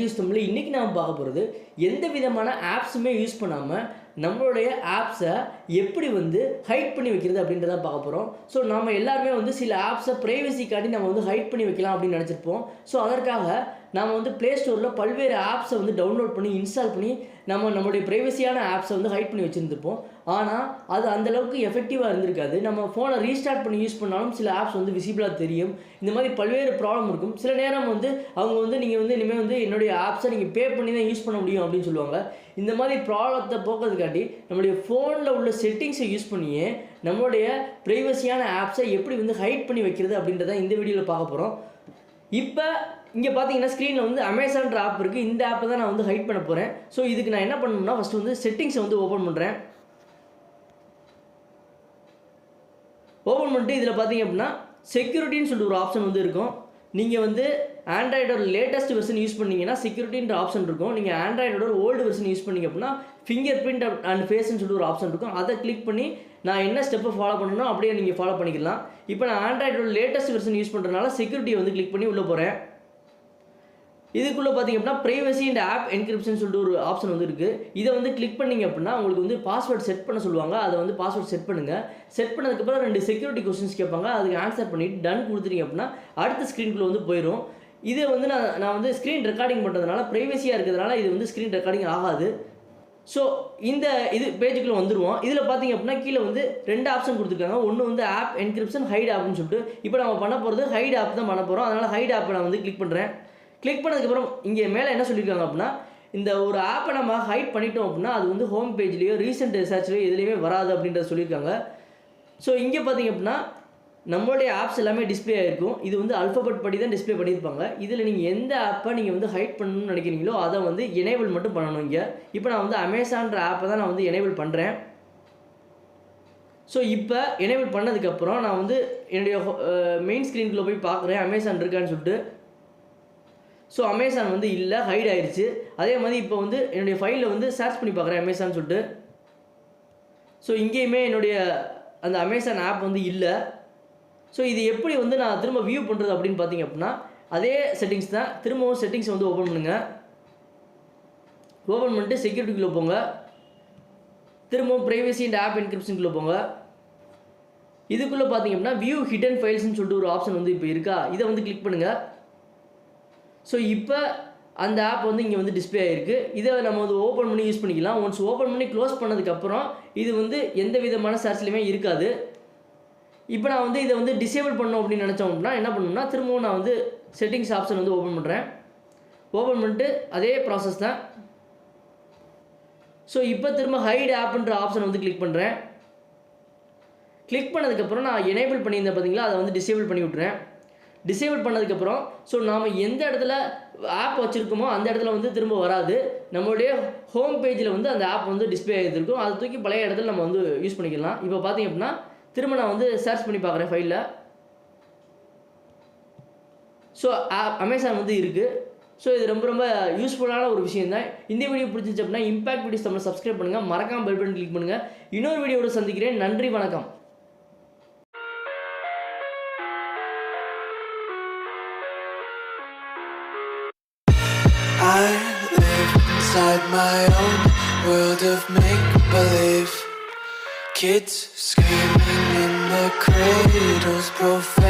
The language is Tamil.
யூஸ் தமிழில் இன்றைக்கி நாம் பார்க்க போகிறது எந்த விதமான ஆப்ஸுமே யூஸ் பண்ணாமல் நம்மளுடைய ஆப்ஸை எப்படி வந்து ஹைட் பண்ணி வைக்கிறது அப்படின்றத பார்க்க போகிறோம். ஸோ நம்ம எல்லாருமே வந்து சில ஆப்ஸை ப்ரைவசிக்காண்டி நம்ம வந்து ஹைட் பண்ணி வைக்கலாம் அப்படின்னு நினச்சிருப்போம். ஸோ அதற்காக நாம் வந்து ப்ளே ஸ்டோரில் பல்வேறு ஆப்ஸை வந்து டவுன்லோட் பண்ணி இன்ஸ்டால் பண்ணி நம்மளுடைய ப்ரைவசியான ஆப்ஸை வந்து ஹைட் பண்ணி வச்சுருந்துருப்போம். ஆனால் அது அந்தளவுக்கு எஃபெக்டிவாக இருந்திருக்காது. நம்ம ஃபோனை ரீஸ்டார்ட் பண்ணி யூஸ் பண்ணாலும் சில ஆப்ஸ் வந்து விசிபிளாக தெரியும். இந்த மாதிரி பல்வேறு ப்ராப்ளம் இருக்கும். சில நேரம் வந்து அவங்க வந்து நீங்கள் வந்து இனிமேல் வந்து என்னுடைய ஆப்ஸை நீங்கள் பே பண்ணி தான் யூஸ் பண்ண முடியும் அப்படின்னு சொல்லுவாங்க. இந்த மாதிரி ப்ராப்ளத்தை போக்குறதுக்காண்டி நம்மளுடைய ஃபோனில் உள்ள செட்டிங்ஸை யூஸ் பண்ணியே நம்மளுடைய ப்ரைவசியான ஆப்ஸை எப்படி வந்து ஹைட் பண்ணி வைக்கிறது அப்படின்றத இந்த வீடியோவில் பார்க்க போகிறோம். இப்போ இங்கே பார்த்தீங்கன்னா ஸ்க்ரீனில் வந்து அமேசான்ற ஆப் இருக்குது. இந்த ஆப்பை தான் நான் வந்து ஹைட் பண்ண போகிறேன். ஸோ இதுக்கு நான் என்ன பண்ணணும்னா ஃபஸ்ட்டு வந்து செட்டிங்ஸை வந்து ஓப்பன் பண்ணுறேன். ஓப்பன் பண்ணிட்டு இதில் பார்த்தீங்க அப்படின்னா செக்யூரிட்டின்னு சொல்லிட்டு ஒரு ஆப்ஷன் வந்து இருக்கும். நீங்கள் வந்து ஆண்ட்ராய்டோட லேட்டஸ்ட் வெர்ஷன் யூஸ் பண்ணிங்கன்னா செக்யூரிட்டின்ற ஆப்ஷன் இருக்கும். நீங்கள் ஆண்ட்ராய்டோட ஓல்டு வெர்ஷன் யூஸ் பண்ணிங்க அப்படின்னா ஃபிங்கர் பிரிண்ட் அண்ட் ஃபேஸ்ன்னு சொல்லிட்டு ஒரு ஆப்ஷன் இருக்கும். அதை கிளிக் பண்ணி நான் என்ன ஸ்டெப்பை ஃபாலோ பண்ணணும் அப்படியே நீங்கள் ஃபாலோ பண்ணிக்கலாம். இப்போ நான் ஆண்ட்ராய்டோட லேட்டஸ்ட் வெர்ஷன் யூஸ் பண்ணுறதுனால செக்யூரிட்டியை வந்து கிளிக் பண்ணி உள்ளே போகிறேன். இதுக்குள்ளே பார்த்தீங்க அப்படின்னா ப்ரைவசி அண்ட் ஆப் என்கிரிப்ஷன் சொல்லிட்டு ஒரு ஆப்ஷன் வந்து இருக்குது. இதை வந்து கிளிக் பண்ணிங்க அப்படின்னா உங்களுக்கு வந்து பாஸ்வேர்ட் செட் பண்ண சொல்லுவாங்க. அதை வந்து பாஸ்வேர்ட் செட் பண்ணுங்கள். செட் பண்ணதுக்கப்புறம் 2 செக்யூரிட்டி கொஸ்டின்ஸ் கேட்பாங்க. அதுக்கு ஆன்சர் பண்ணிவிட்டு டன் கொடுத்துட்டீங்க அப்படின்னா அடுத்த ஸ்க்ரீனுக்குள்ளே வந்து போயிடும். இதை வந்து நான் வந்து ஸ்க்ரீன் ரெக்கார்டிங் பண்ணுறதுனால ப்ரைவசியாக இருக்கிறதுனால இது வந்து ஸ்க்ரீன் ரெக்கார்டிங் ஆகாது. ஸோ இந்த பேஜுக்குள்ளே வந்துடுவோம். இதில் பார்த்தீங்க அப்படின்னா கீழே வந்து 2 ஆப்ஷன் கொடுத்துருக்காங்க. ஒன்று வந்து ஆப் என்கிரிப்ஷன், ஹைட் ஆப்னு சொல்லிட்டு. இப்போ நம்ம பண்ண போகிறது ஹைட் ஆப் தான் பண்ண போகிறோம். அதனால் ஹைட் ஆப்பை நான் வந்து கிளிக் பண்ணுறேன். கிளிக் பண்ணதுக்கப்புறம் இங்கே மேலே என்ன சொல்லியிருக்காங்க அப்படின்னா இந்த ஒரு ஆப்பை நம்ம ஹைட் பண்ணிட்டோம் அப்படின்னா அது வந்து ஹோம் பேஜ்லேயோ ரீசெண்ட் ரிசர்ச்லேயோ எதுலேயுமே வராது அப்படின்றத சொல்லியிருக்காங்க. ஸோ இங்கே பார்த்தீங்க அப்படின்னா நம்மளுடைய ஆப்ஸ் எல்லாமே டிஸ்பிளே ஆகிருக்கும். இது வந்து அல்ஃபபெட் படி தான் டிஸ்பிளே பண்ணியிருப்பாங்க. இதில் நீங்கள் எந்த ஆப்பை நீங்கள் வந்து ஹைட் பண்ணணும்னு நினைக்கிறீங்களோ அதை வந்து எனேபிள் மட்டும் பண்ணணும். இங்கே இப்போ நான் வந்து அமேசான்ற ஆப்பை தான் நான் வந்து எனேபிள் பண்ணுறேன். ஸோ இப்போ எனேபிள் பண்ணதுக்கப்புறம் நான் வந்து என்னுடைய மெயின் ஸ்க்ரீனுக்குள்ளே போய் பார்க்குறேன் அமேசான் இருக்கான்னு சொல்லிட்டு. ஸோ அமேசான் வந்து இல்லை, ஹைட் ஆயிடுச்சு. அதே மாதிரி இப்போ வந்து என்னுடைய ஃபைலில் வந்து சர்ச் பண்ணி பார்க்குறேன் அமேசான் சொல்லிட்டு. ஸோ இங்கேயுமே என்னுடைய அந்த அமேசான் ஆப் வந்து இல்லை. ஸோ இது எப்படி வந்து நான் திரும்ப வியூ பண்ணுறது அப்படின்னு பார்த்தீங்க அப்படின்னா அதே செட்டிங்ஸ் தான். திரும்பவும் செட்டிங்ஸ் வந்து ஓப்பன் பண்ணுங்கள். ஓப்பன் பண்ணிட்டு செக்யூரிட்டிக்குள்ளே போங்க. திரும்பவும் ப்ரைவசி அண்ட் ஆப் என்கிரிப்ஷனுக்குள்ளே போங்க. இதுக்குள்ளே பார்த்தீங்க அப்படின்னா வியூ ஹிடன் ஃபைல்ஸ்னு சொல்லிட்டு ஒரு ஆப்ஷன் வந்து இப்போ இருக்கா, இதை வந்து கிளிக் பண்ணுங்கள். ஸோ இப்போ அந்த ஆப் வந்து இங்கே வந்து டிஸ்பிளே ஆகிருக்கு. இதை நம்ம வந்து ஓப்பன் பண்ணி யூஸ் பண்ணிக்கலாம். ஒன்ஸ் ஓப்பன் பண்ணி க்ளோஸ் பண்ணதுக்கப்புறம் இது வந்து எந்த விதமான சர்ச்லையுமே இருக்காது. இப்போ நான் வந்து இதை வந்து டிசேபிள் பண்ணணும் அப்படின்னு நினச்சோம் அப்படின்னா என்ன பண்ணணும்னா திரும்பவும் நான் வந்து செட்டிங்ஸ் ஆப்ஷன் வந்து ஓப்பன் பண்ணுறேன். ஓப்பன் பண்ணிட்டு அதே ப்ராசஸ் தான். ஸோ இப்போ திரும்ப ஹைட் ஆப்ன்ற ஆப்ஷன் வந்து கிளிக் பண்ணுறேன். கிளிக் பண்ணதுக்கப்புறம் நான் எனேபிள் பண்ணியிருந்தேன் பார்த்தீங்களா, அதை வந்து டிசேபிள் பண்ணி விட்றேன். டிசேபிள் பண்ணதுக்கப்புறம் ஸோ நாம் எந்த இடத்துல ஆப் வச்சுருக்கோமோ அந்த இடத்துல வந்து திரும்ப வராது. நம்மளுடைய ஹோம் பேஜில் வந்து அந்த ஆப் வந்து டிஸ்பிளே ஆகிருக்கும். அதை தூக்கி பழைய இடத்துல நம்ம வந்து யூஸ் பண்ணிக்கலாம். இப்போ பார்த்தீங்க அப்படின்னா திரும்ப நான் வந்து சர்ச் பண்ணி பார்க்குறேன் ஃபைலில். ஸோ அமேசான் வந்து இருக்குது. ஸோ இது ரொம்ப ரொம்ப யூஸ்ஃபுல்லான ஒரு விஷயம் தான். இந்த வீடியோ பிடிச்சிச்சு அப்படின்னா இம்பாக்ட் வீடியோஸ் தமிழ் சப்ஸ்கிரைப் பண்ணுங்கள். மறக்காமல் பெல் பட்டன் கிளிக் பண்ணுங்கள். இன்னொரு வீடியோவோட சந்திக்கிறேன். நன்றி, வணக்கம். I live inside my own world of make-believe. Kids screaming in the cradles, profane.